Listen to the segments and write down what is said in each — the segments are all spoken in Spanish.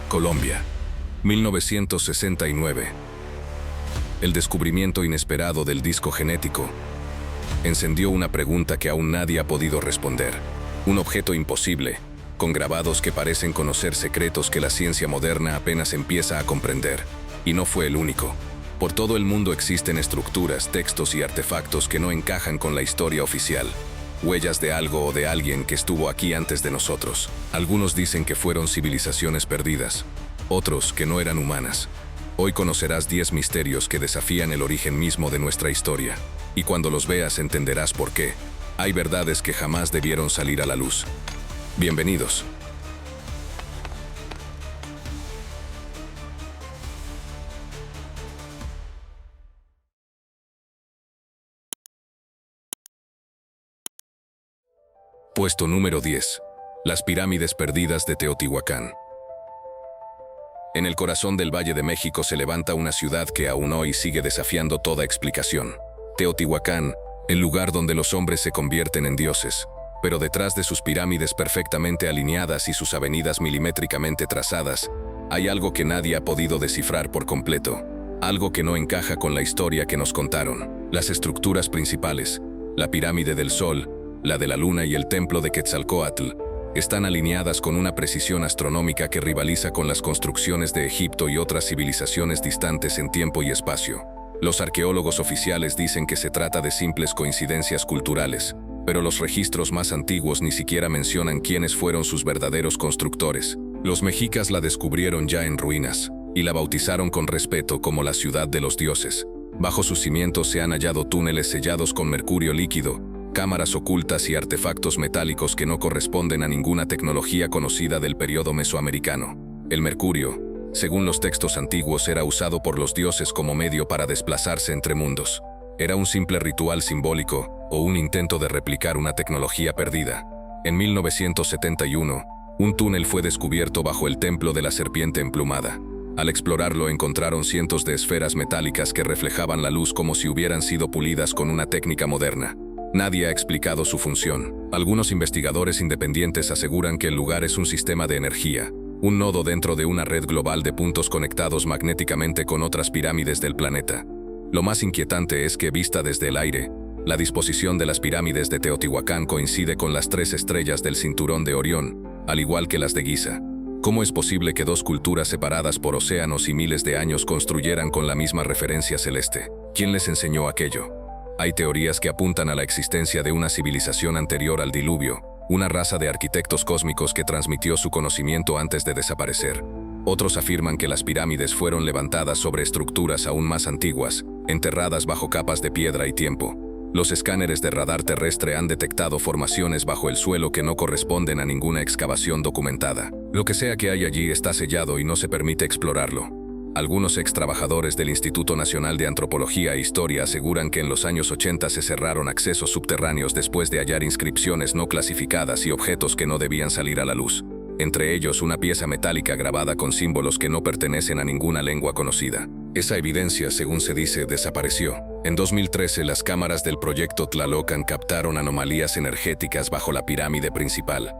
Colombia, 1969. El descubrimiento inesperado del disco genético encendió una pregunta que aún nadie ha podido responder. Un objeto imposible, con grabados que parecen conocer secretos que la ciencia moderna apenas empieza a comprender. Y no fue el único. Por todo el mundo existen estructuras, textos y artefactos que no encajan con la historia oficial. Huellas de algo o de alguien que estuvo aquí antes de nosotros. Algunos dicen que fueron civilizaciones perdidas, otros que no eran humanas. Hoy conocerás 10 misterios que desafían el origen mismo de nuestra historia. Y cuando los veas entenderás por qué. Hay verdades que jamás debieron salir a la luz. Bienvenidos. Puesto número 10. Las pirámides perdidas de Teotihuacán. En el corazón del Valle de México se levanta una ciudad que aún hoy sigue desafiando toda explicación. Teotihuacán, el lugar donde los hombres se convierten en dioses. Pero detrás de sus pirámides perfectamente alineadas y sus avenidas milimétricamente trazadas, hay algo que nadie ha podido descifrar por completo. Algo que no encaja con la historia que nos contaron. Las estructuras principales, la pirámide del Sol, la de la Luna y el templo de Quetzalcóatl, están alineadas con una precisión astronómica que rivaliza con las construcciones de Egipto y otras civilizaciones distantes en tiempo y espacio. Los arqueólogos oficiales dicen que se trata de simples coincidencias culturales, pero los registros más antiguos ni siquiera mencionan quiénes fueron sus verdaderos constructores. Los mexicas la descubrieron ya en ruinas, y la bautizaron con respeto como la ciudad de los dioses. Bajo sus cimientos se han hallado túneles sellados con mercurio líquido, cámaras ocultas y artefactos metálicos que no corresponden a ninguna tecnología conocida del periodo mesoamericano. El mercurio, según los textos antiguos, era usado por los dioses como medio para desplazarse entre mundos. Era un simple ritual simbólico o un intento de replicar una tecnología perdida. En 1971, un túnel fue descubierto bajo el templo de la serpiente emplumada. Al explorarlo encontraron cientos de esferas metálicas que reflejaban la luz como si hubieran sido pulidas con una técnica moderna. Nadie ha explicado su función. Algunos investigadores independientes aseguran que el lugar es un sistema de energía, un nodo dentro de una red global de puntos conectados magnéticamente con otras pirámides del planeta. Lo más inquietante es que, vista desde el aire, la disposición de las pirámides de Teotihuacán coincide con las 3 estrellas del cinturón de Orión, al igual que las de Giza. ¿Cómo es posible que dos culturas separadas por océanos y miles de años construyeran con la misma referencia celeste? ¿Quién les enseñó aquello? Hay teorías que apuntan a la existencia de una civilización anterior al diluvio, una raza de arquitectos cósmicos que transmitió su conocimiento antes de desaparecer. Otros afirman que las pirámides fueron levantadas sobre estructuras aún más antiguas, enterradas bajo capas de piedra y tiempo. Los escáneres de radar terrestre han detectado formaciones bajo el suelo que no corresponden a ninguna excavación documentada. Lo que sea que hay allí está sellado y no se permite explorarlo. Algunos ex-trabajadores del Instituto Nacional de Antropología e Historia aseguran que en los años 80 se cerraron accesos subterráneos después de hallar inscripciones no clasificadas y objetos que no debían salir a la luz. Entre ellos una pieza metálica grabada con símbolos que no pertenecen a ninguna lengua conocida. Esa evidencia, según se dice, desapareció. En 2013, las cámaras del proyecto Tlalocan captaron anomalías energéticas bajo la pirámide principal.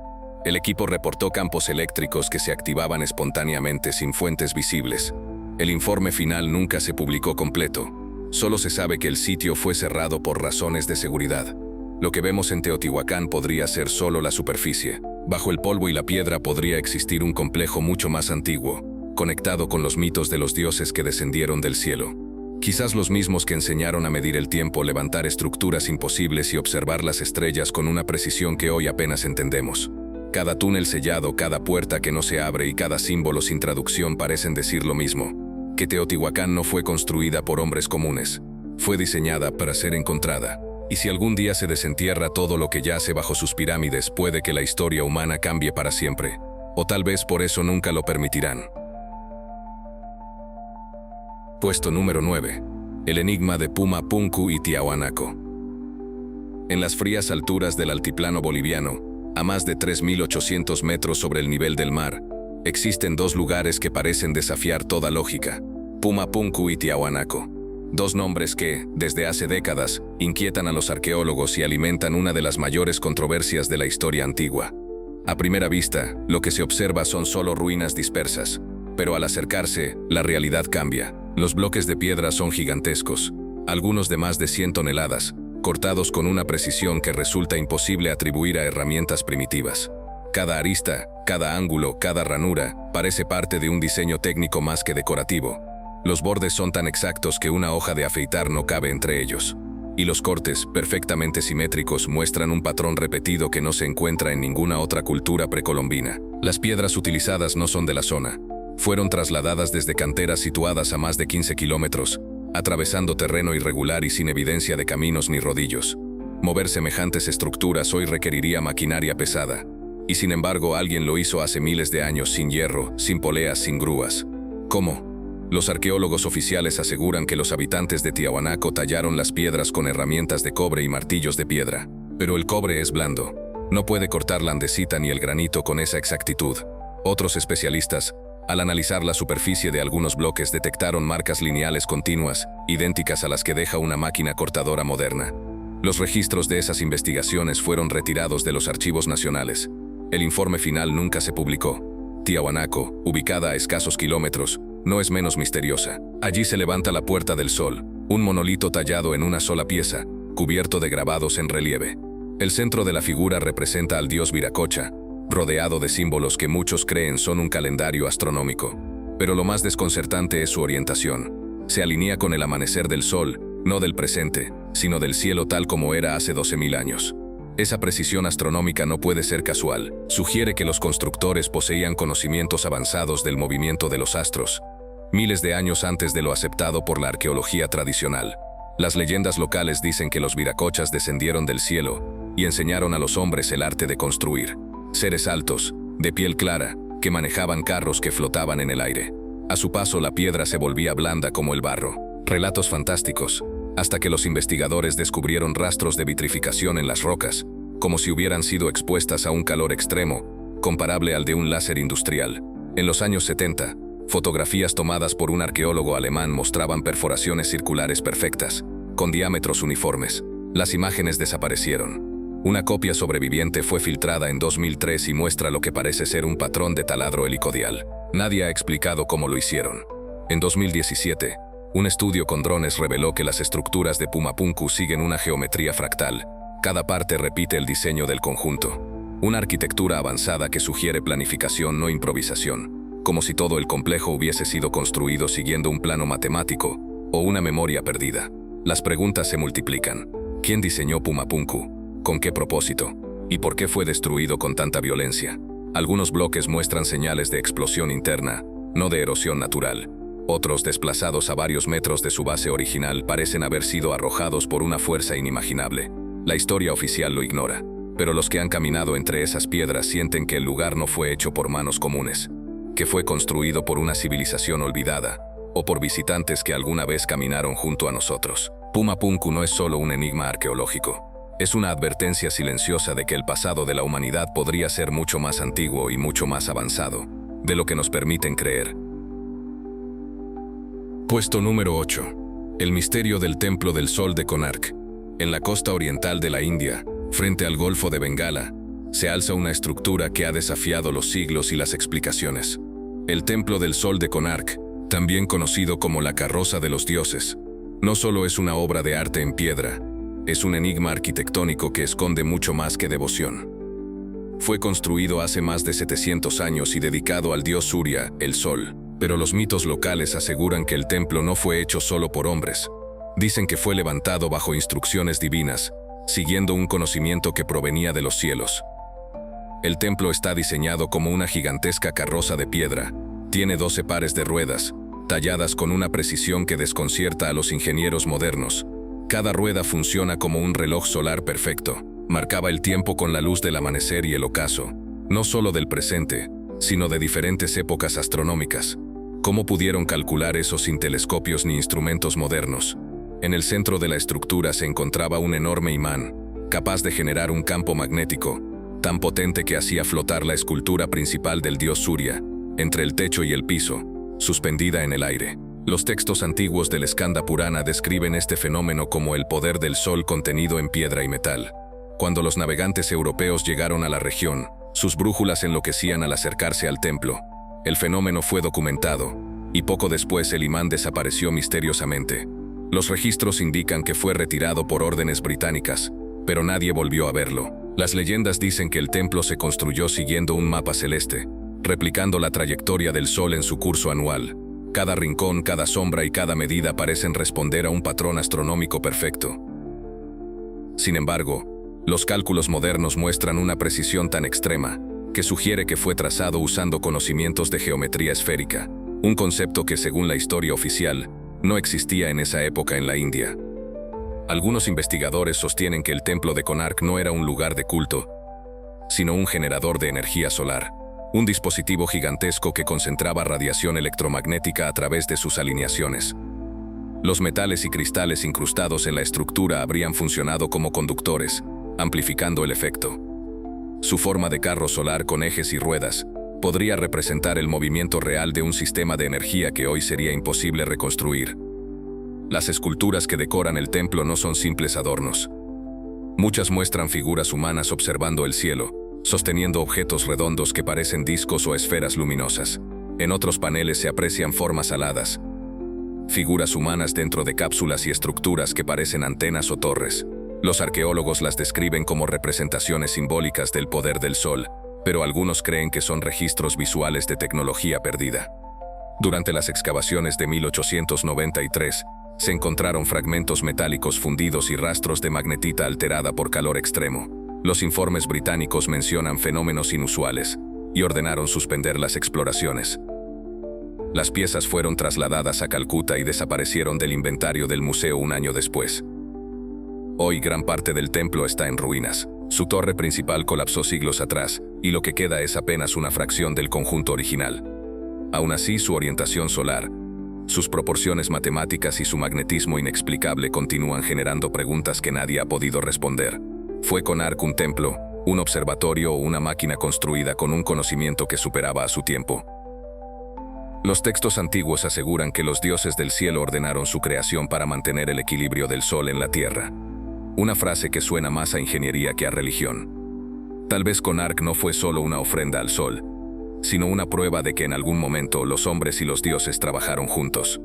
El equipo reportó campos eléctricos que se activaban espontáneamente sin fuentes visibles. El informe final nunca se publicó completo. Solo se sabe que el sitio fue cerrado por razones de seguridad. Lo que vemos en Teotihuacán podría ser solo la superficie. Bajo el polvo y la piedra podría existir un complejo mucho más antiguo, conectado con los mitos de los dioses que descendieron del cielo. Quizás los mismos que enseñaron a medir el tiempo, levantar estructuras imposibles y observar las estrellas con una precisión que hoy apenas entendemos. Cada túnel sellado, cada puerta que no se abre y cada símbolo sin traducción parecen decir lo mismo: que Teotihuacán no fue construida por hombres comunes. Fue diseñada para ser encontrada. Y si algún día se desentierra todo lo que yace bajo sus pirámides, puede que la historia humana cambie para siempre. O tal vez por eso nunca lo permitirán. Puesto número 9. El enigma de Puma Punku y Tiahuanaco. En las frías alturas del altiplano boliviano, a más de 3.800 metros sobre el nivel del mar, existen dos lugares que parecen desafiar toda lógica: Puma Punku y Tiahuanaco. Dos nombres que, desde hace décadas, inquietan a los arqueólogos y alimentan una de las mayores controversias de la historia antigua. A primera vista, lo que se observa son solo ruinas dispersas. Pero al acercarse, la realidad cambia. Los bloques de piedra son gigantescos, algunos de más de 100 toneladas, cortados con una precisión que resulta imposible atribuir a herramientas primitivas. Cada arista, cada ángulo, cada ranura, parece parte de un diseño técnico más que decorativo. Los bordes son tan exactos que una hoja de afeitar no cabe entre ellos. Y los cortes, perfectamente simétricos, muestran un patrón repetido que no se encuentra en ninguna otra cultura precolombina. Las piedras utilizadas no son de la zona. Fueron trasladadas desde canteras situadas a más de 15 kilómetros, atravesando terreno irregular y sin evidencia de caminos ni rodillos. Mover semejantes estructuras hoy requeriría maquinaria pesada. Y sin embargo, alguien lo hizo hace miles de años sin hierro, sin poleas, sin grúas. ¿Cómo? Los arqueólogos oficiales aseguran que los habitantes de Tiahuanaco tallaron las piedras con herramientas de cobre y martillos de piedra. Pero el cobre es blando. No puede cortar la andesita ni el granito con esa exactitud. Otros especialistas, al analizar la superficie de algunos bloques, detectaron marcas lineales continuas, idénticas a las que deja una máquina cortadora moderna. Los registros de esas investigaciones fueron retirados de los archivos nacionales. El informe final nunca se publicó. Tiahuanaco, ubicada a escasos kilómetros, no es menos misteriosa. Allí se levanta la Puerta del Sol, un monolito tallado en una sola pieza, cubierto de grabados en relieve. El centro de la figura representa al dios Viracocha, rodeado de símbolos que muchos creen son un calendario astronómico. Pero lo más desconcertante es su orientación. Se alinea con el amanecer del sol, no del presente, sino del cielo tal como era hace 12.000 años. Esa precisión astronómica no puede ser casual. Sugiere que los constructores poseían conocimientos avanzados del movimiento de los astros, miles de años antes de lo aceptado por la arqueología tradicional. Las leyendas locales dicen que los viracochas descendieron del cielo y enseñaron a los hombres el arte de construir. Seres altos, de piel clara, que manejaban carros que flotaban en el aire. A su paso la piedra se volvía blanda como el barro. Relatos fantásticos, hasta que los investigadores descubrieron rastros de vitrificación en las rocas, como si hubieran sido expuestas a un calor extremo, comparable al de un láser industrial. En los años 70, fotografías tomadas por un arqueólogo alemán mostraban perforaciones circulares perfectas, con diámetros uniformes. Las imágenes desaparecieron. Una copia sobreviviente fue filtrada en 2003 y muestra lo que parece ser un patrón de taladro helicodial. Nadie ha explicado cómo lo hicieron. En 2017, un estudio con drones reveló que las estructuras de Pumapunku siguen una geometría fractal. Cada parte repite el diseño del conjunto. Una arquitectura avanzada que sugiere planificación, no improvisación, como si todo el complejo hubiese sido construido siguiendo un plano matemático o una memoria perdida. Las preguntas se multiplican. ¿Quién diseñó Pumapunku? ¿Con qué propósito? ¿Y por qué fue destruido con tanta violencia? Algunos bloques muestran señales de explosión interna, no de erosión natural. Otros, desplazados a varios metros de su base original, parecen haber sido arrojados por una fuerza inimaginable. La historia oficial lo ignora, pero los que han caminado entre esas piedras sienten que el lugar no fue hecho por manos comunes, que fue construido por una civilización olvidada, o por visitantes que alguna vez caminaron junto a nosotros. Pumapunku no es solo un enigma arqueológico. Es una advertencia silenciosa de que el pasado de la humanidad podría ser mucho más antiguo y mucho más avanzado de lo que nos permiten creer. Puesto número 8. El misterio del Templo del Sol de Konark. En la costa oriental de la India, frente al Golfo de Bengala, se alza una estructura que ha desafiado los siglos y las explicaciones. El Templo del Sol de Konark, también conocido como la Carroza de los Dioses, no solo es una obra de arte en piedra, es un enigma arquitectónico que esconde mucho más que devoción. Fue construido hace más de 700 años y dedicado al dios Surya, el Sol, pero los mitos locales aseguran que el templo no fue hecho solo por hombres. Dicen que fue levantado bajo instrucciones divinas, siguiendo un conocimiento que provenía de los cielos. El templo está diseñado como una gigantesca carroza de piedra. Tiene 12 pares de ruedas, talladas con una precisión que desconcierta a los ingenieros modernos. Cada rueda funciona como un reloj solar perfecto. Marcaba el tiempo con la luz del amanecer y el ocaso, no solo del presente, sino de diferentes épocas astronómicas. ¿Cómo pudieron calcular eso sin telescopios ni instrumentos modernos? En el centro de la estructura se encontraba un enorme imán, capaz de generar un campo magnético, tan potente que hacía flotar la escultura principal del dios Surya, entre el techo y el piso, suspendida en el aire. Los textos antiguos del Skanda Purana describen este fenómeno como el poder del sol contenido en piedra y metal. Cuando los navegantes europeos llegaron a la región, sus brújulas enloquecían al acercarse al templo. El fenómeno fue documentado, y poco después el imán desapareció misteriosamente. Los registros indican que fue retirado por órdenes británicas, pero nadie volvió a verlo. Las leyendas dicen que el templo se construyó siguiendo un mapa celeste, replicando la trayectoria del Sol en su curso anual. Cada rincón, cada sombra y cada medida parecen responder a un patrón astronómico perfecto. Sin embargo, los cálculos modernos muestran una precisión tan extrema que sugiere que fue trazado usando conocimientos de geometría esférica, un concepto que, según la historia oficial, no existía en esa época en la India. Algunos investigadores sostienen que el templo de Konark no era un lugar de culto, sino un generador de energía solar, un dispositivo gigantesco que concentraba radiación electromagnética a través de sus alineaciones. Los metales y cristales incrustados en la estructura habrían funcionado como conductores, amplificando el efecto. Su forma de carro solar con ejes y ruedas podría representar el movimiento real de un sistema de energía que hoy sería imposible reconstruir. Las esculturas que decoran el templo no son simples adornos. Muchas muestran figuras humanas observando el cielo, sosteniendo objetos redondos que parecen discos o esferas luminosas. En otros paneles se aprecian formas aladas, figuras humanas dentro de cápsulas y estructuras que parecen antenas o torres. Los arqueólogos las describen como representaciones simbólicas del poder del Sol, pero algunos creen que son registros visuales de tecnología perdida. Durante las excavaciones de 1893, se encontraron fragmentos metálicos fundidos y rastros de magnetita alterada por calor extremo. Los informes británicos mencionan fenómenos inusuales y ordenaron suspender las exploraciones. Las piezas fueron trasladadas a Calcuta y desaparecieron del inventario del museo un año después. Hoy gran parte del templo está en ruinas. Su torre principal colapsó siglos atrás, y lo que queda es apenas una fracción del conjunto original. Aún así, su orientación solar, sus proporciones matemáticas y su magnetismo inexplicable continúan generando preguntas que nadie ha podido responder. ¿Fue Konark un templo, un observatorio o una máquina construida con un conocimiento que superaba a su tiempo? Los textos antiguos aseguran que los dioses del cielo ordenaron su creación para mantener el equilibrio del Sol en la Tierra. Una frase que suena más a ingeniería que a religión. Tal vez Konark no fue solo una ofrenda al Sol, sino una prueba de que en algún momento los hombres y los dioses trabajaron juntos.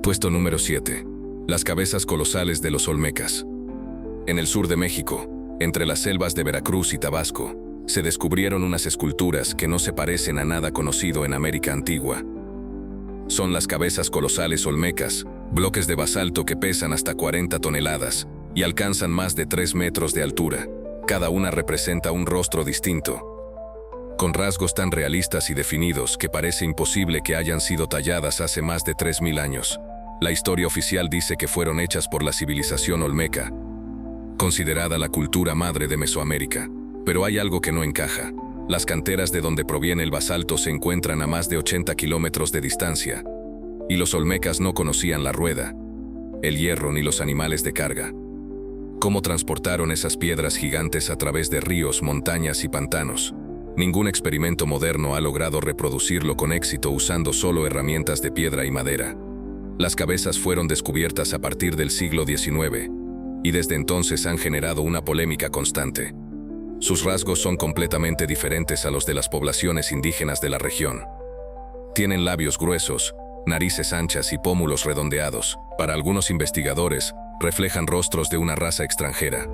Puesto número 7. Las cabezas colosales de los olmecas. En el sur de México, entre las selvas de Veracruz y Tabasco, se descubrieron unas esculturas que no se parecen a nada conocido en América antigua. Son las cabezas colosales olmecas, bloques de basalto que pesan hasta 40 toneladas y alcanzan más de 3 metros de altura. Cada una representa un rostro distinto, con rasgos tan realistas y definidos que parece imposible que hayan sido talladas hace más de 3000 años. La historia oficial dice que fueron hechas por la civilización olmeca, considerada la cultura madre de Mesoamérica. Pero hay algo que no encaja. Las canteras de donde proviene el basalto se encuentran a más de 80 kilómetros de distancia, y los olmecas no conocían la rueda, el hierro ni los animales de carga. ¿Cómo transportaron esas piedras gigantes a través de ríos, montañas y pantanos? Ningún experimento moderno ha logrado reproducirlo con éxito usando solo herramientas de piedra y madera. Las cabezas fueron descubiertas a partir del siglo XIX, y desde entonces han generado una polémica constante. Sus rasgos son completamente diferentes a los de las poblaciones indígenas de la región. Tienen labios gruesos, narices anchas y pómulos redondeados. Para algunos investigadores, reflejan rostros de una raza extranjera,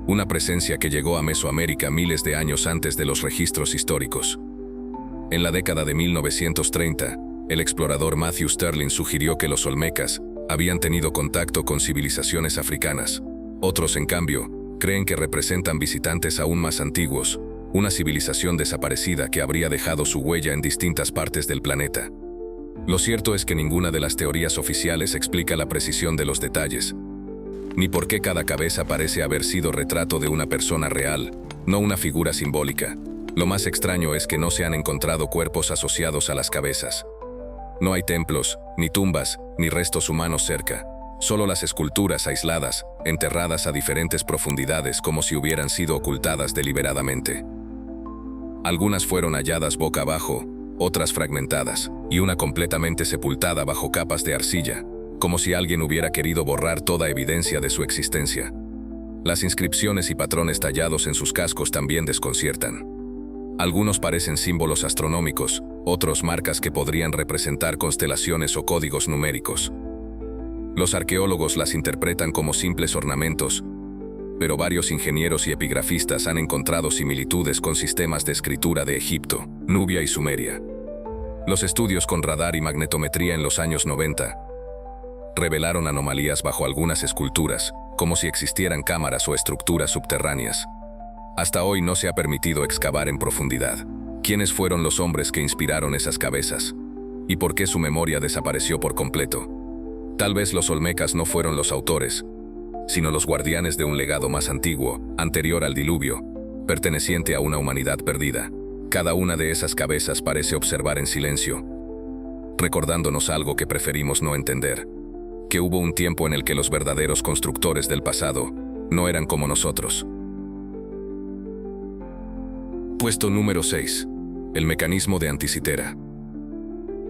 una presencia que llegó a Mesoamérica miles de años antes de los registros históricos. En la década de 1930, el explorador Matthew Stirling sugirió que los olmecas habían tenido contacto con civilizaciones africanas. Otros, en cambio, creen que representan visitantes aún más antiguos, una civilización desaparecida que habría dejado su huella en distintas partes del planeta. Lo cierto es que ninguna de las teorías oficiales explica la precisión de los detalles, ni por qué cada cabeza parece haber sido retrato de una persona real, no una figura simbólica. Lo más extraño es que no se han encontrado cuerpos asociados a las cabezas. No hay templos, ni tumbas, ni restos humanos cerca. Solo las esculturas aisladas, enterradas a diferentes profundidades como si hubieran sido ocultadas deliberadamente. Algunas fueron halladas boca abajo, otras fragmentadas, y una completamente sepultada bajo capas de arcilla, como si alguien hubiera querido borrar toda evidencia de su existencia. Las inscripciones y patrones tallados en sus cascos también desconciertan. Algunos parecen símbolos astronómicos, otros marcas que podrían representar constelaciones o códigos numéricos. Los arqueólogos las interpretan como simples ornamentos, pero varios ingenieros y epigrafistas han encontrado similitudes con sistemas de escritura de Egipto, Nubia y Sumeria. Los estudios con radar y magnetometría en los años 90 revelaron anomalías bajo algunas esculturas, como si existieran cámaras o estructuras subterráneas. Hasta hoy no se ha permitido excavar en profundidad. ¿Quiénes fueron los hombres que inspiraron esas cabezas? ¿Y por qué su memoria desapareció por completo? Tal vez los olmecas no fueron los autores, sino los guardianes de un legado más antiguo, anterior al diluvio, perteneciente a una humanidad perdida. Cada una de esas cabezas parece observar en silencio, recordándonos algo que preferimos no entender, que hubo un tiempo en el que los verdaderos constructores del pasado no eran como nosotros. Puesto número 6. El mecanismo de Anticitera.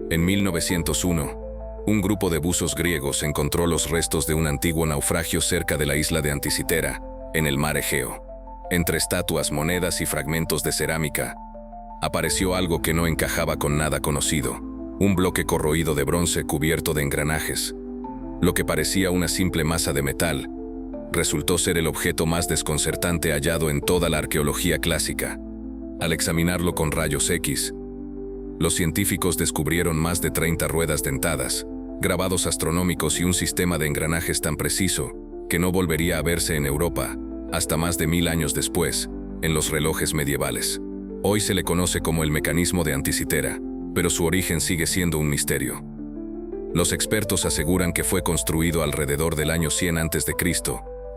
En 1901, un grupo de buzos griegos encontró los restos de un antiguo naufragio cerca de la isla de Anticitera, en el mar Egeo. Entre estatuas, monedas y fragmentos de cerámica, apareció algo que no encajaba con nada conocido, un bloque corroído de bronce cubierto de engranajes. Lo que parecía una simple masa de metal, resultó ser el objeto más desconcertante hallado en toda la arqueología clásica. Al examinarlo con rayos X, los científicos descubrieron más de 30 ruedas dentadas, grabados astronómicos y un sistema de engranajes tan preciso que no volvería a verse en Europa hasta más de 1000 años después, en los relojes medievales. Hoy se le conoce como el mecanismo de Anticitera, pero su origen sigue siendo un misterio. Los expertos aseguran que fue construido alrededor del año 100 a.C.,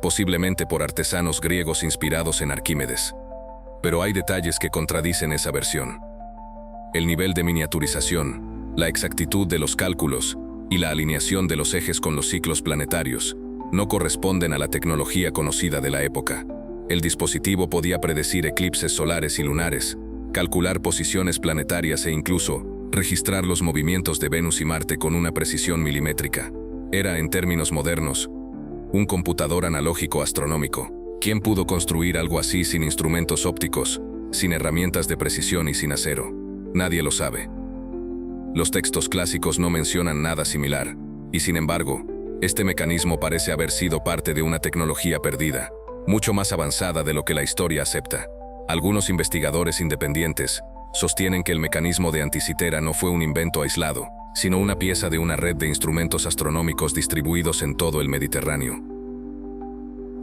posiblemente por artesanos griegos inspirados en Arquímedes. Pero hay detalles que contradicen esa versión. El nivel de miniaturización, la exactitud de los cálculos y la alineación de los ejes con los ciclos planetarios no corresponden a la tecnología conocida de la época. El dispositivo podía predecir eclipses solares y lunares, calcular posiciones planetarias e incluso registrar los movimientos de Venus y Marte con una precisión milimétrica. Era, en términos modernos, un computador analógico astronómico. ¿Quién pudo construir algo así sin instrumentos ópticos, sin herramientas de precisión y sin acero? Nadie lo sabe. Los textos clásicos no mencionan nada similar, y sin embargo, este mecanismo parece haber sido parte de una tecnología perdida, mucho más avanzada de lo que la historia acepta. Algunos investigadores independientes sostienen que el mecanismo de Anticitera no fue un invento aislado, sino una pieza de una red de instrumentos astronómicos distribuidos en todo el Mediterráneo.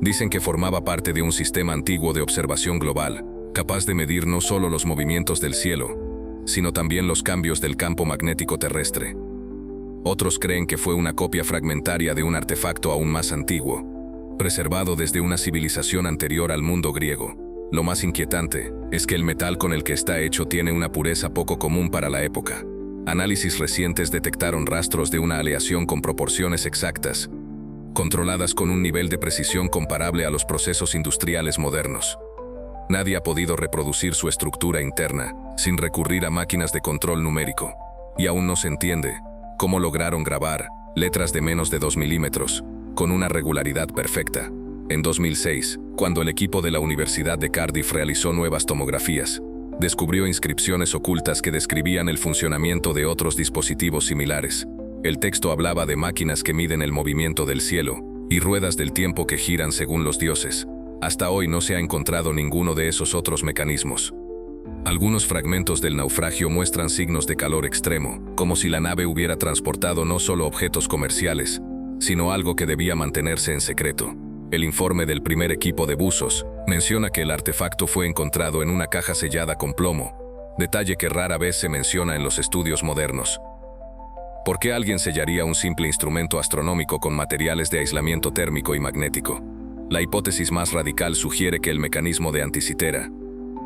Dicen que formaba parte de un sistema antiguo de observación global, capaz de medir no solo los movimientos del cielo, sino también los cambios del campo magnético terrestre. Otros creen que fue una copia fragmentaria de un artefacto aún más antiguo, preservado desde una civilización anterior al mundo griego. Lo más inquietante es que el metal con el que está hecho tiene una pureza poco común para la época. Análisis recientes detectaron rastros de una aleación con proporciones exactas, controladas con un nivel de precisión comparable a los procesos industriales modernos. Nadie ha podido reproducir su estructura interna sin recurrir a máquinas de control numérico, y aún no se entiende cómo lograron grabar letras de menos de 2 milímetros con una regularidad perfecta. En 2006, cuando el equipo de la Universidad de Cardiff realizó nuevas tomografías, descubrió inscripciones ocultas que describían el funcionamiento de otros dispositivos similares. El texto hablaba de máquinas que miden el movimiento del cielo y ruedas del tiempo que giran según los dioses. Hasta hoy no se ha encontrado ninguno de esos otros mecanismos. Algunos fragmentos del naufragio muestran signos de calor extremo, como si la nave hubiera transportado no solo objetos comerciales, sino algo que debía mantenerse en secreto. El informe del primer equipo de buzos menciona que el artefacto fue encontrado en una caja sellada con plomo, detalle que rara vez se menciona en los estudios modernos. ¿Por qué alguien sellaría un simple instrumento astronómico con materiales de aislamiento térmico y magnético? La hipótesis más radical sugiere que el mecanismo de Anticitera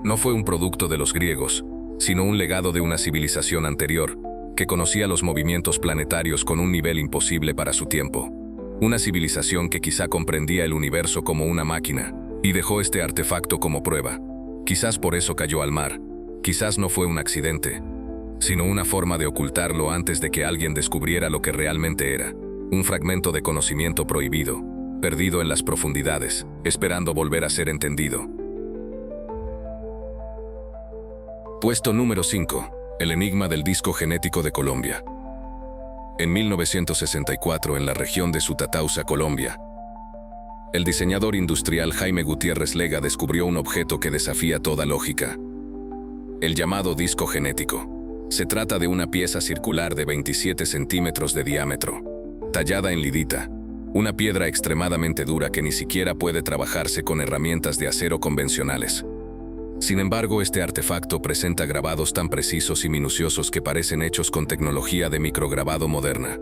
no fue un producto de los griegos, sino un legado de una civilización anterior, que conocía los movimientos planetarios con un nivel imposible para su tiempo. Una civilización que quizá comprendía el universo como una máquina, y dejó este artefacto como prueba. Quizás por eso cayó al mar. Quizás no fue un accidente, sino una forma de ocultarlo antes de que alguien descubriera lo que realmente era. Un fragmento de conocimiento prohibido, perdido en las profundidades, esperando volver a ser entendido. Puesto número 5. El enigma del disco genético de Colombia. En 1964, en la región de Sutatausa, Colombia, el diseñador industrial Jaime Gutiérrez Lega descubrió un objeto que desafía toda lógica: el llamado disco genético. Se trata de una pieza circular de 27 centímetros de diámetro, tallada en lidita, una piedra extremadamente dura que ni siquiera puede trabajarse con herramientas de acero convencionales. Sin embargo, este artefacto presenta grabados tan precisos y minuciosos que parecen hechos con tecnología de micrograbado moderna.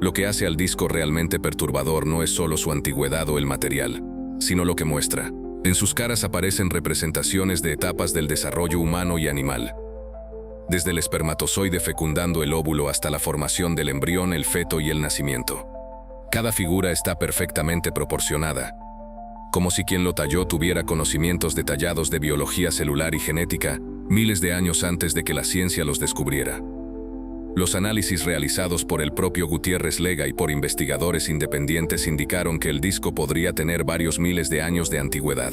Lo que hace al disco realmente perturbador no es solo su antigüedad o el material, sino lo que muestra. En sus caras aparecen representaciones de etapas del desarrollo humano y animal. Desde el espermatozoide fecundando el óvulo hasta la formación del embrión, el feto y el nacimiento. Cada figura está perfectamente proporcionada, como si quien lo talló tuviera conocimientos detallados de biología celular y genética, miles de años antes de que la ciencia los descubriera. Los análisis realizados por el propio Gutiérrez Lega y por investigadores independientes indicaron que el disco podría tener varios miles de años de antigüedad.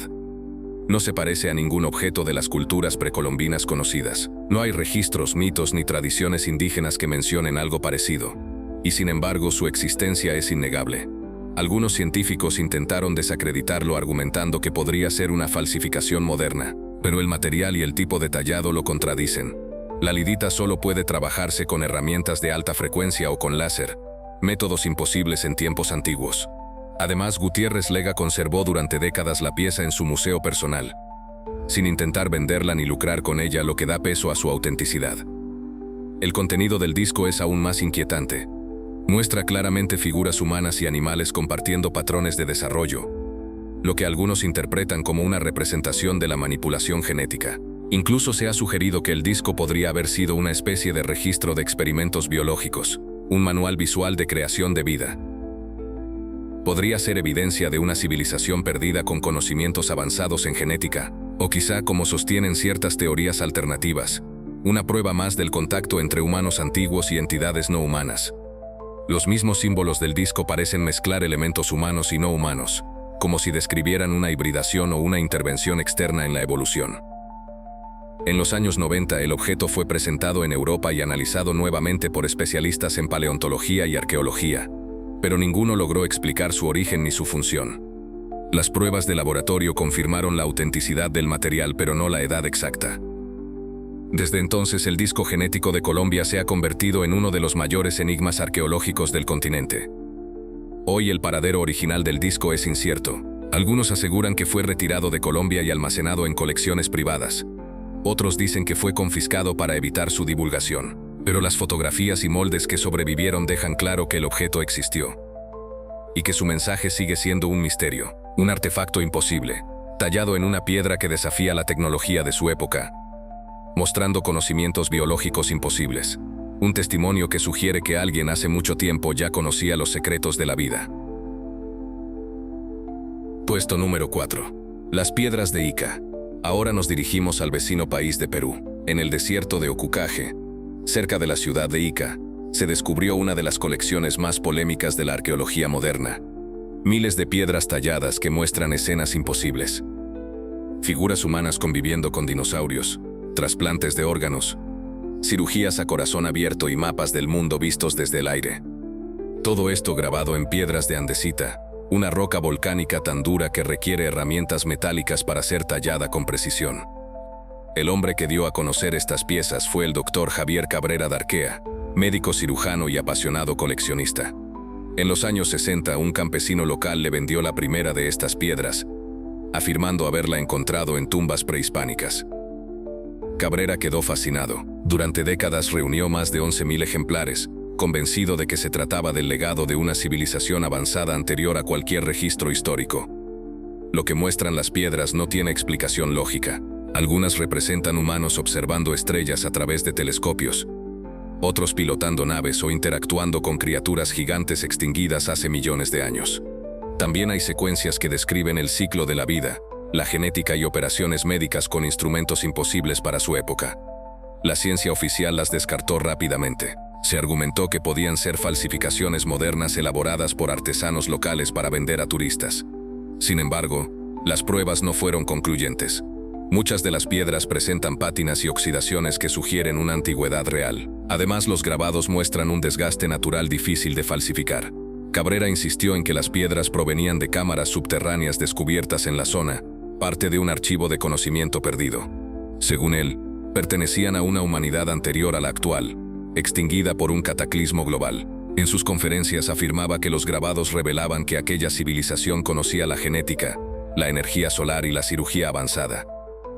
No se parece a ningún objeto de las culturas precolombinas conocidas. No hay registros, mitos ni tradiciones indígenas que mencionen algo parecido. Y sin embargo, su existencia es innegable. Algunos científicos intentaron desacreditarlo argumentando que podría ser una falsificación moderna, pero el material y el tipo de tallado lo contradicen. La lidita solo puede trabajarse con herramientas de alta frecuencia o con láser, métodos imposibles en tiempos antiguos. Además, Gutiérrez Lega conservó durante décadas la pieza en su museo personal, sin intentar venderla ni lucrar con ella, lo que da peso a su autenticidad. El contenido del disco es aún más inquietante. Muestra claramente figuras humanas y animales compartiendo patrones de desarrollo, lo que algunos interpretan como una representación de la manipulación genética. Incluso se ha sugerido que el disco podría haber sido una especie de registro de experimentos biológicos, un manual visual de creación de vida. Podría ser evidencia de una civilización perdida con conocimientos avanzados en genética, o quizá, como sostienen ciertas teorías alternativas, una prueba más del contacto entre humanos antiguos y entidades no humanas. Los mismos símbolos del disco parecen mezclar elementos humanos y no humanos, como si describieran una hibridación o una intervención externa en la evolución. En los años 90, el objeto fue presentado en Europa y analizado nuevamente por especialistas en paleontología y arqueología, pero ninguno logró explicar su origen ni su función. Las pruebas de laboratorio confirmaron la autenticidad del material, pero no la edad exacta. Desde entonces, el disco genético de Colombia se ha convertido en uno de los mayores enigmas arqueológicos del continente. Hoy el paradero original del disco es incierto. Algunos aseguran que fue retirado de Colombia y almacenado en colecciones privadas. Otros dicen que fue confiscado para evitar su divulgación. Pero las fotografías y moldes que sobrevivieron dejan claro que el objeto existió. Y que su mensaje sigue siendo un misterio, un artefacto imposible, tallado en una piedra que desafía la tecnología de su época, mostrando conocimientos biológicos imposibles. Un testimonio que sugiere que alguien hace mucho tiempo ya conocía los secretos de la vida. Puesto número 4. Las piedras de Ica. Ahora nos dirigimos al vecino país de Perú. En el desierto de Ocucaje, cerca de la ciudad de Ica, se descubrió una de las colecciones más polémicas de la arqueología moderna. Miles de piedras talladas que muestran escenas imposibles. Figuras humanas conviviendo con dinosaurios, trasplantes de órganos, cirugías a corazón abierto y mapas del mundo vistos desde el aire. Todo esto grabado en piedras de andesita, una roca volcánica tan dura que requiere herramientas metálicas para ser tallada con precisión. El hombre que dio a conocer estas piezas fue el doctor Javier Cabrera Darquea, médico cirujano y apasionado coleccionista. En los años 60, un campesino local le vendió la primera de estas piedras, afirmando haberla encontrado en tumbas prehispánicas. Cabrera quedó fascinado. Durante décadas reunió más de 11.000 ejemplares, convencido de que se trataba del legado de una civilización avanzada anterior a cualquier registro histórico. Lo que muestran las piedras no tiene explicación lógica. Algunas representan humanos observando estrellas a través de telescopios, otros pilotando naves o interactuando con criaturas gigantes extinguidas hace millones de años. También hay secuencias que describen el ciclo de la vida, la genética y operaciones médicas con instrumentos imposibles para su época. La ciencia oficial las descartó rápidamente. Se argumentó que podían ser falsificaciones modernas elaboradas por artesanos locales para vender a turistas. Sin embargo, las pruebas no fueron concluyentes. Muchas de las piedras presentan pátinas y oxidaciones que sugieren una antigüedad real. Además, los grabados muestran un desgaste natural difícil de falsificar. Cabrera insistió en que las piedras provenían de cámaras subterráneas descubiertas en la zona, parte de un archivo de conocimiento perdido. Según él, pertenecían a una humanidad anterior a la actual, extinguida por un cataclismo global. En sus conferencias afirmaba que los grabados revelaban que aquella civilización conocía la genética, la energía solar y la cirugía avanzada.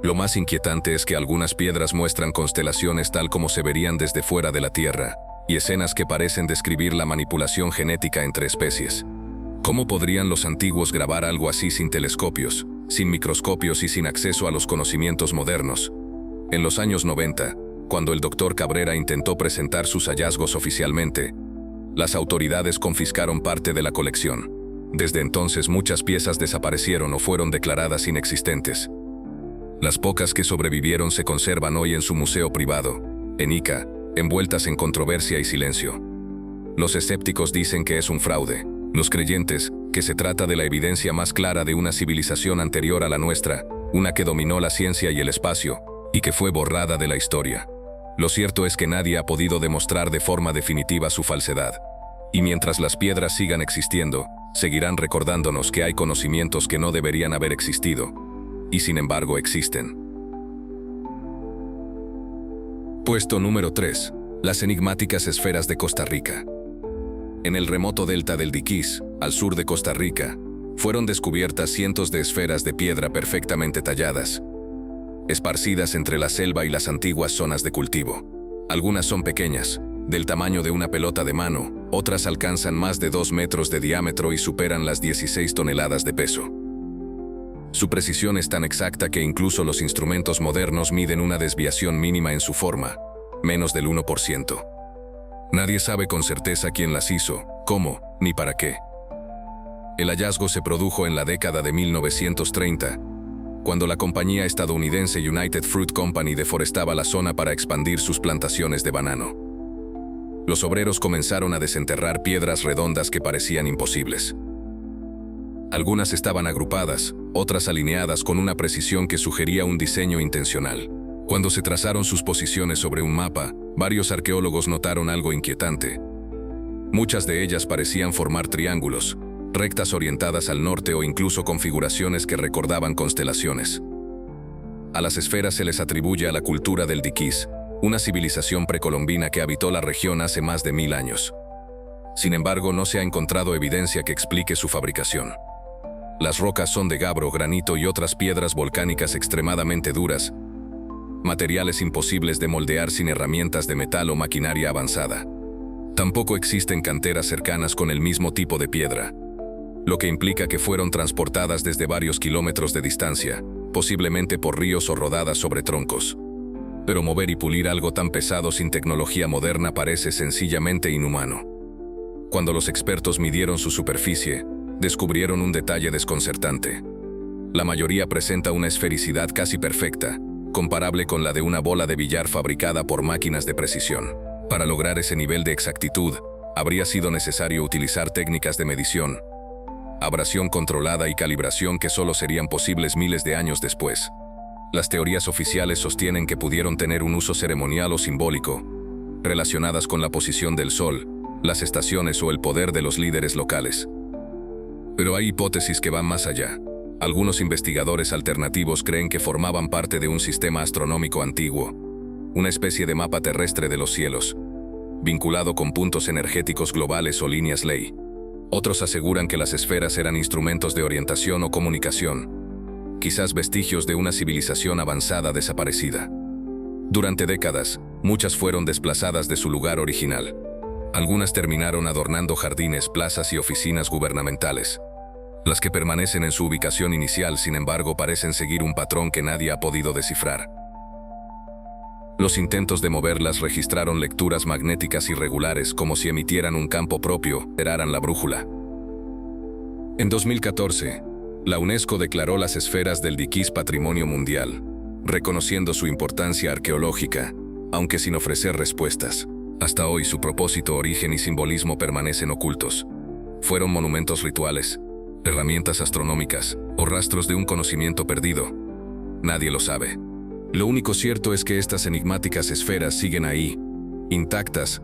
Lo más inquietante es que algunas piedras muestran constelaciones tal como se verían desde fuera de la Tierra, y escenas que parecen describir la manipulación genética entre especies. ¿Cómo podrían los antiguos grabar algo así sin telescopios, sin microscopios y sin acceso a los conocimientos modernos? En los años 90, cuando el Dr. Cabrera intentó presentar sus hallazgos oficialmente, las autoridades confiscaron parte de la colección. Desde entonces muchas piezas desaparecieron o fueron declaradas inexistentes. Las pocas que sobrevivieron se conservan hoy en su museo privado, en Ica, envueltas en controversia y silencio. Los escépticos dicen que es un fraude. Los creyentes, que se trata de la evidencia más clara de una civilización anterior a la nuestra, una que dominó la ciencia y el espacio, y que fue borrada de la historia. Lo cierto es que nadie ha podido demostrar de forma definitiva su falsedad. Y mientras las piedras sigan existiendo, seguirán recordándonos que hay conocimientos que no deberían haber existido, y sin embargo existen. Puesto número 3. Las enigmáticas esferas de Costa Rica. En el remoto delta del Diquís, al sur de Costa Rica, fueron descubiertas cientos de esferas de piedra perfectamente talladas, esparcidas entre la selva y las antiguas zonas de cultivo. Algunas son pequeñas, del tamaño de una pelota de mano, otras alcanzan más de 2 metros de diámetro y superan las 16 toneladas de peso. Su precisión es tan exacta que incluso los instrumentos modernos miden una desviación mínima en su forma, menos del 1%. Nadie sabe con certeza quién las hizo, cómo, ni para qué. El hallazgo se produjo en la década de 1930, cuando la compañía estadounidense United Fruit Company deforestaba la zona para expandir sus plantaciones de banano. Los obreros comenzaron a desenterrar piedras redondas que parecían imposibles. Algunas estaban agrupadas, otras alineadas con una precisión que sugería un diseño intencional. Cuando se trazaron sus posiciones sobre un mapa, varios arqueólogos notaron algo inquietante. Muchas de ellas parecían formar triángulos, rectas orientadas al norte o incluso configuraciones que recordaban constelaciones. A las esferas se les atribuye a la cultura del Diquís, una civilización precolombina que habitó la región hace más de 1000 años. Sin embargo, no se ha encontrado evidencia que explique su fabricación. Las rocas son de gabbro, granito y otras piedras volcánicas extremadamente duras, materiales imposibles de moldear sin herramientas de metal o maquinaria avanzada. Tampoco existen canteras cercanas con el mismo tipo de piedra, lo que implica que fueron transportadas desde varios kilómetros de distancia, posiblemente por ríos o rodadas sobre troncos. Pero mover y pulir algo tan pesado sin tecnología moderna parece sencillamente inhumano. Cuando los expertos midieron su superficie, descubrieron un detalle desconcertante. La mayoría presenta una esfericidad casi perfecta, comparable con la de una bola de billar fabricada por máquinas de precisión. Para lograr ese nivel de exactitud, habría sido necesario utilizar técnicas de medición, abrasión controlada y calibración que solo serían posibles miles de años después. Las teorías oficiales sostienen que pudieron tener un uso ceremonial o simbólico, relacionadas con la posición del sol, las estaciones o el poder de los líderes locales. Pero hay hipótesis que van más allá. Algunos investigadores alternativos creen que formaban parte de un sistema astronómico antiguo, una especie de mapa terrestre de los cielos, vinculado con puntos energéticos globales o líneas ley. Otros aseguran que las esferas eran instrumentos de orientación o comunicación, quizás vestigios de una civilización avanzada desaparecida. Durante décadas, muchas fueron desplazadas de su lugar original. Algunas terminaron adornando jardines, plazas y oficinas gubernamentales. Las que permanecen en su ubicación inicial, sin embargo, parecen seguir un patrón que nadie ha podido descifrar. Los intentos de moverlas registraron lecturas magnéticas irregulares como si emitieran un campo propio, alteraran la brújula. En 2014, la UNESCO declaró las esferas del Diquís Patrimonio Mundial, reconociendo su importancia arqueológica, aunque sin ofrecer respuestas. Hasta hoy su propósito, origen y simbolismo permanecen ocultos. Fueron monumentos rituales, herramientas astronómicas o rastros de un conocimiento perdido. Nadie lo sabe. Lo único cierto es que estas enigmáticas esferas siguen ahí, intactas,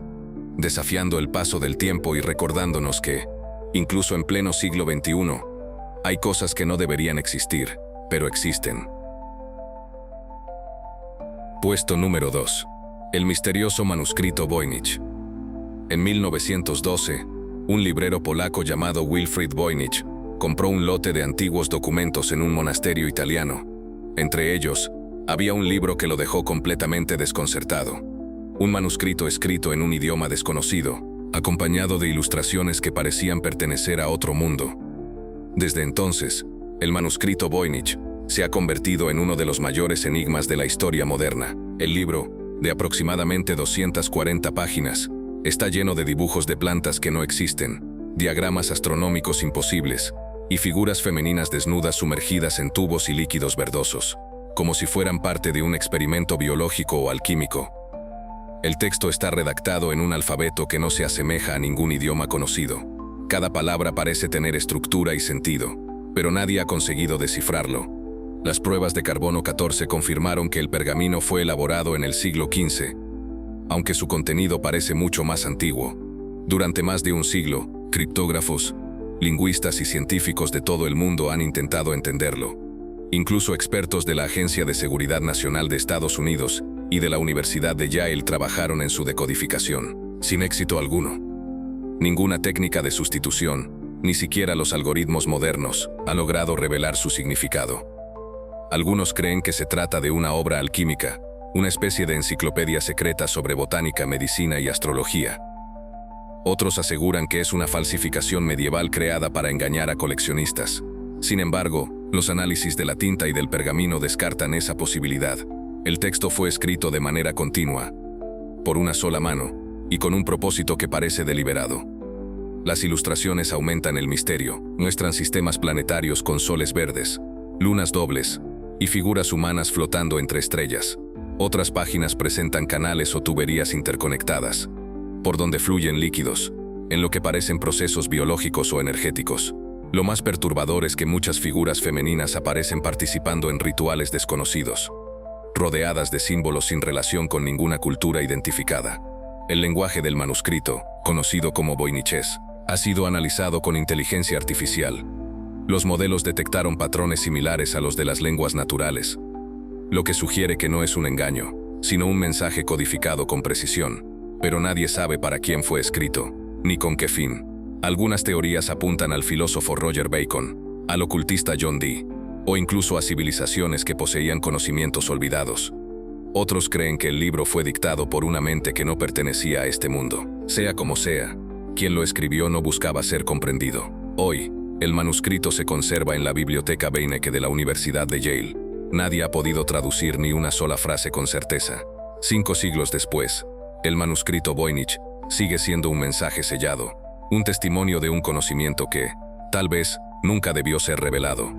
desafiando el paso del tiempo y recordándonos que, incluso en pleno siglo XXI, hay cosas que no deberían existir, pero existen. Puesto número 2. El misterioso manuscrito Voynich. En 1912, un librero polaco llamado Wilfrid Voynich compró un lote de antiguos documentos en un monasterio italiano. Entre ellos, había un libro que lo dejó completamente desconcertado. Un manuscrito escrito en un idioma desconocido, acompañado de ilustraciones que parecían pertenecer a otro mundo. Desde entonces, el manuscrito Voynich se ha convertido en uno de los mayores enigmas de la historia moderna. El libro, de aproximadamente 240 páginas, está lleno de dibujos de plantas que no existen, diagramas astronómicos imposibles y figuras femeninas desnudas sumergidas en tubos y líquidos verdosos, como si fueran parte de un experimento biológico o alquímico. El texto está redactado en un alfabeto que no se asemeja a ningún idioma conocido. Cada palabra parece tener estructura y sentido, pero nadie ha conseguido descifrarlo. Las pruebas de carbono 14 confirmaron que el pergamino fue elaborado en el siglo XV, aunque su contenido parece mucho más antiguo. Durante más de un siglo, criptógrafos, lingüistas y científicos de todo el mundo han intentado entenderlo. Incluso expertos de la Agencia de Seguridad Nacional de Estados Unidos y de la Universidad de Yale trabajaron en su decodificación, sin éxito alguno. Ninguna técnica de sustitución, ni siquiera los algoritmos modernos, ha logrado revelar su significado. Algunos creen que se trata de una obra alquímica, una especie de enciclopedia secreta sobre botánica, medicina y astrología. Otros aseguran que es una falsificación medieval creada para engañar a coleccionistas. Sin embargo, los análisis de la tinta y del pergamino descartan esa posibilidad. El texto fue escrito de manera continua, por una sola mano, y con un propósito que parece deliberado. Las ilustraciones aumentan el misterio, muestran sistemas planetarios con soles verdes, lunas dobles y figuras humanas flotando entre estrellas. Otras páginas presentan canales o tuberías interconectadas, por donde fluyen líquidos, en lo que parecen procesos biológicos o energéticos. Lo más perturbador es que muchas figuras femeninas aparecen participando en rituales desconocidos, rodeadas de símbolos sin relación con ninguna cultura identificada. El lenguaje del manuscrito, conocido como voynichés, ha sido analizado con inteligencia artificial. Los modelos detectaron patrones similares a los de las lenguas naturales, lo que sugiere que no es un engaño, sino un mensaje codificado con precisión. Pero nadie sabe para quién fue escrito, ni con qué fin. Algunas teorías apuntan al filósofo Roger Bacon, al ocultista John Dee, o incluso a civilizaciones que poseían conocimientos olvidados. Otros creen que el libro fue dictado por una mente que no pertenecía a este mundo. Sea como sea, quien lo escribió no buscaba ser comprendido. Hoy, el manuscrito se conserva en la Biblioteca Beinecke de la Universidad de Yale. Nadie ha podido traducir ni una sola frase con certeza. 5 siglos después, el manuscrito Voynich sigue siendo un mensaje sellado, un testimonio de un conocimiento que, tal vez, nunca debió ser revelado.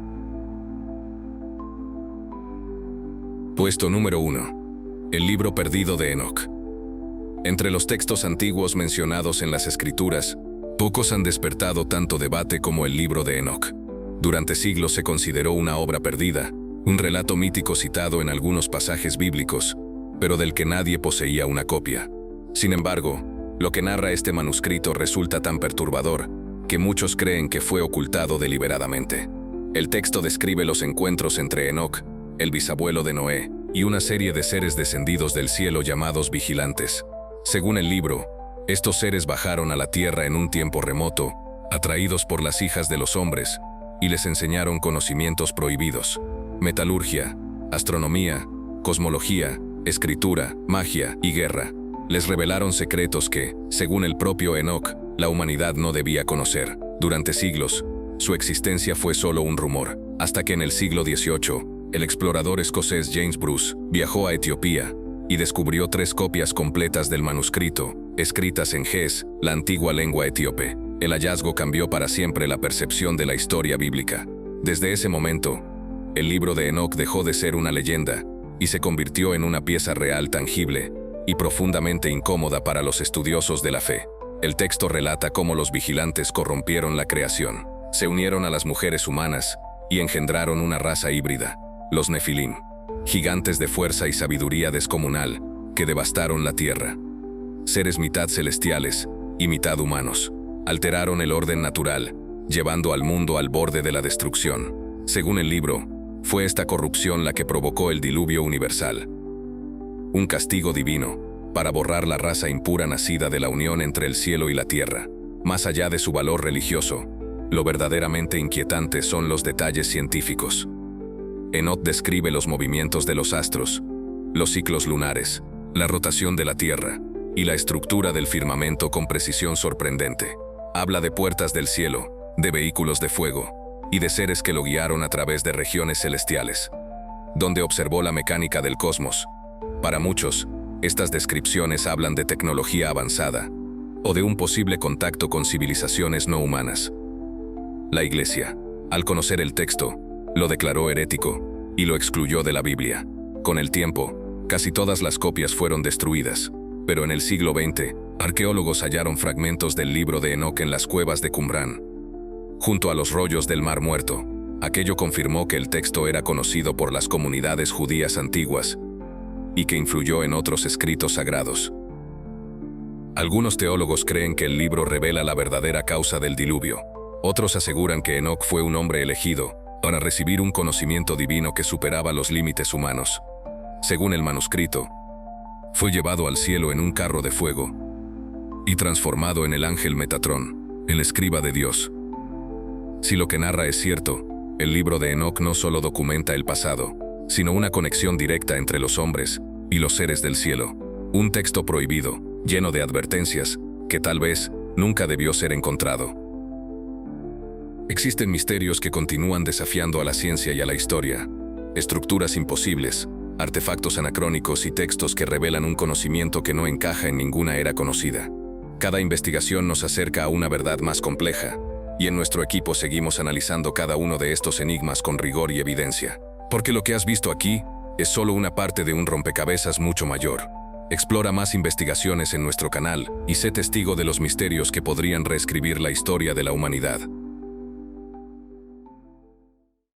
Puesto número 1. El libro perdido de Enoch. Entre los textos antiguos mencionados en las Escrituras, pocos han despertado tanto debate como el libro de Enoch. Durante siglos se consideró una obra perdida, un relato mítico citado en algunos pasajes bíblicos, pero del que nadie poseía una copia. Sin embargo, lo que narra este manuscrito resulta tan perturbador que muchos creen que fue ocultado deliberadamente. El texto describe los encuentros entre Enoch, el bisabuelo de Noé, y una serie de seres descendidos del cielo llamados vigilantes. Según el libro, estos seres bajaron a la tierra en un tiempo remoto, atraídos por las hijas de los hombres, y les enseñaron conocimientos prohibidos: metalurgia, astronomía, cosmología, escritura, magia y guerra. Les revelaron secretos que, según el propio Enoch, la humanidad no debía conocer. Durante siglos, su existencia fue solo un rumor, hasta que en el siglo XVIII, el explorador escocés James Bruce viajó a Etiopía y descubrió 3 copias completas del manuscrito, escritas en Ge'ez, la antigua lengua etíope. El hallazgo cambió para siempre la percepción de la historia bíblica. Desde ese momento, el libro de Enoch dejó de ser una leyenda y se convirtió en una pieza real, tangible y profundamente incómoda para los estudiosos de la fe. El texto relata cómo los vigilantes corrompieron la creación, se unieron a las mujeres humanas y engendraron una raza híbrida, los Nefilim. gigantes de fuerza y sabiduría descomunal que devastaron la tierra. Seres mitad celestiales y mitad humanos alteraron el orden natural, llevando al mundo al borde de la destrucción. Según el libro, fue esta corrupción la que provocó el diluvio universal. Un castigo divino para borrar la raza impura nacida de la unión entre el cielo y la tierra. Más allá de su valor religioso, lo verdaderamente inquietante son los detalles científicos. Enoc describe los movimientos de los astros, los ciclos lunares, la rotación de la Tierra y la estructura del firmamento con precisión sorprendente. Habla de puertas del cielo, de vehículos de fuego y de seres que lo guiaron a través de regiones celestiales, donde observó la mecánica del cosmos. Para muchos, estas descripciones hablan de tecnología avanzada o de un posible contacto con civilizaciones no humanas. La Iglesia, al conocer el texto, lo declaró herético y lo excluyó de la Biblia. Con el tiempo, casi todas las copias fueron destruidas, pero en el siglo XX, arqueólogos hallaron fragmentos del libro de Enoc en las cuevas de Qumran, junto a los rollos del Mar Muerto. Aquello confirmó que el texto era conocido por las comunidades judías antiguas y que influyó en otros escritos sagrados. Algunos teólogos creen que el libro revela la verdadera causa del diluvio. Otros aseguran que Enoc fue un hombre elegido para recibir un conocimiento divino que superaba los límites humanos. Según el manuscrito, fue llevado al cielo en un carro de fuego y transformado en el ángel Metatrón, el escriba de Dios. Si lo que narra es cierto, el libro de Enoc no solo documenta el pasado, sino una conexión directa entre los hombres y los seres del cielo. Un texto prohibido, lleno de advertencias, que tal vez nunca debió ser encontrado. Existen misterios que continúan desafiando a la ciencia y a la historia. Estructuras imposibles, artefactos anacrónicos y textos que revelan un conocimiento que no encaja en ninguna era conocida. Cada investigación nos acerca a una verdad más compleja, y en nuestro equipo seguimos analizando cada uno de estos enigmas con rigor y evidencia. Porque lo que has visto aquí es solo una parte de un rompecabezas mucho mayor. Explora más investigaciones en nuestro canal y sé testigo de los misterios que podrían reescribir la historia de la humanidad.